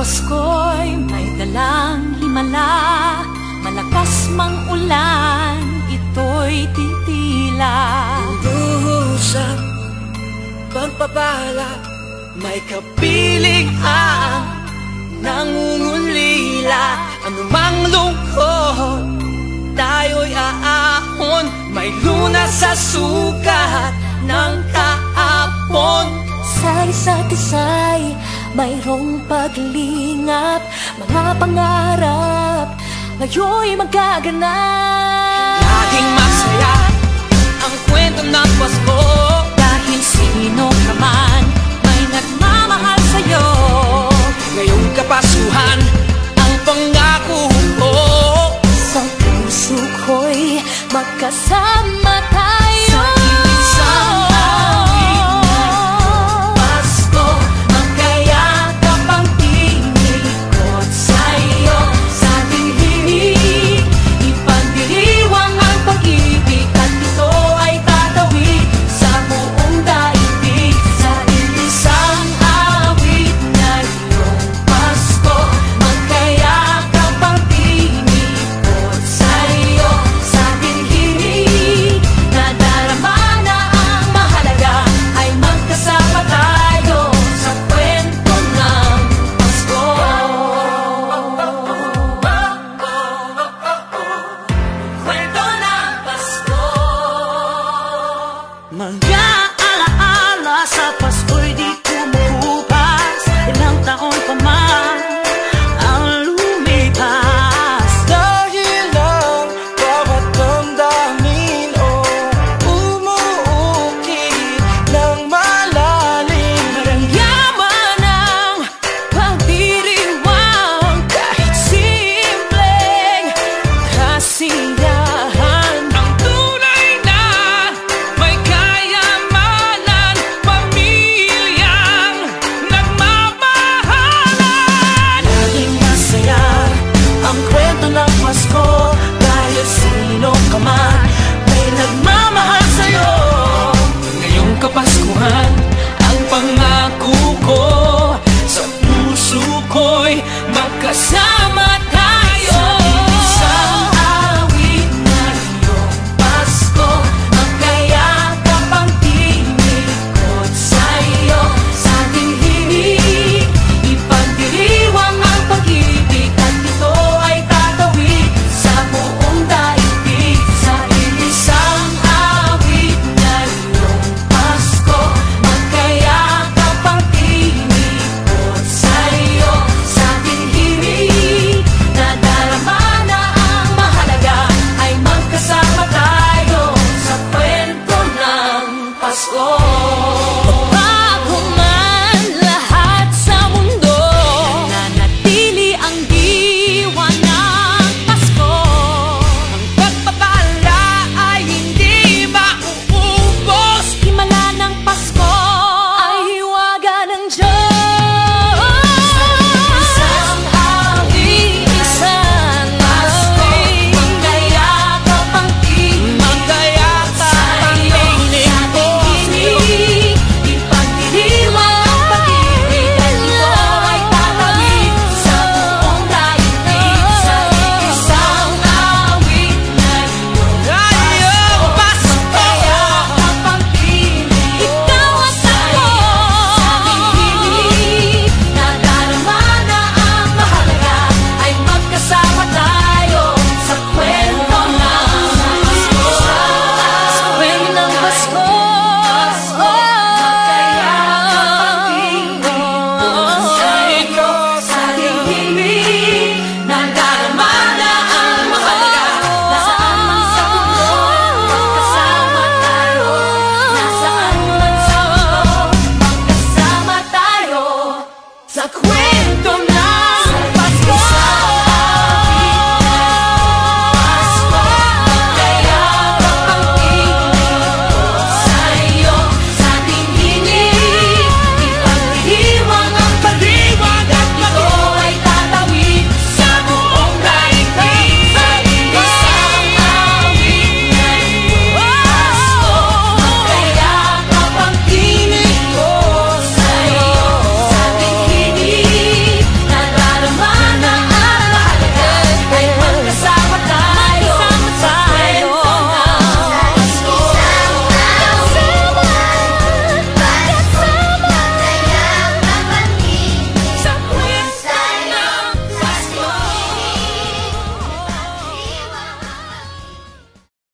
Pasko'y may dalang himala, malakas mang ulan, ito'y titila. Duhusap, pagpapala, may kapiling ang nangungulila. Anumang lungkot, tayo'y aahon, may lunas sa sukat ng kahapon. Sa isa't isa'y mayroong paglingap, mga pangarap ngayon'y magaganap. Laging masaya ang kwento ng Pasko, dahil sino ka man may nagmamahal sa'yo. ngayong Kapaskuhan ang pangako ko. Sa puso ko'y magkasama tayo. Sa isang awit, Pasko, magkayakap ang tinikot sa'yo. Sa ating himig, ipagdiriwang ang pag-ibig, at ito ay tatawid sa buong daigdig. Sa isang awit ngayong Pasko, magkayakap ang tinikot sa'yo. Sa ating himig, nadarama na ang mahalaga, ay magkasama tayo sa kwento ng Pasko. Kwento ng Pasko. Mga alaala sa Pasko'y di kumukupas, ilang taon pa man ang lumipas. Dahil ang bawat damdamin umuukit ng malalim. Maramyaman ang pagdiriwang, kahit simpleng kasiyahan. Ang tunay na may kayamanan, pamilyang nagmamahalan. Laging masaya ang kwento ng Pasko, dahil sino ka man may nagmamahal sa'yo. Ngayong Kapaskuhan ang pangako ko, sa puso ko'y magkasama tayo. Isang awit ngayong Pasko, magkayakap ang tinikot sa'yo. Sa ating himig, ipagdiriwang ang pag-ibig, at ito ay tatawid sa buong daigdig. Sa isang awit ngayong Pasko, magkayakap ang tinikot sa'yo. Sa ating himig, nadarama na ang mahalaga, ay magkasama tayo sa kwento ng Pasko.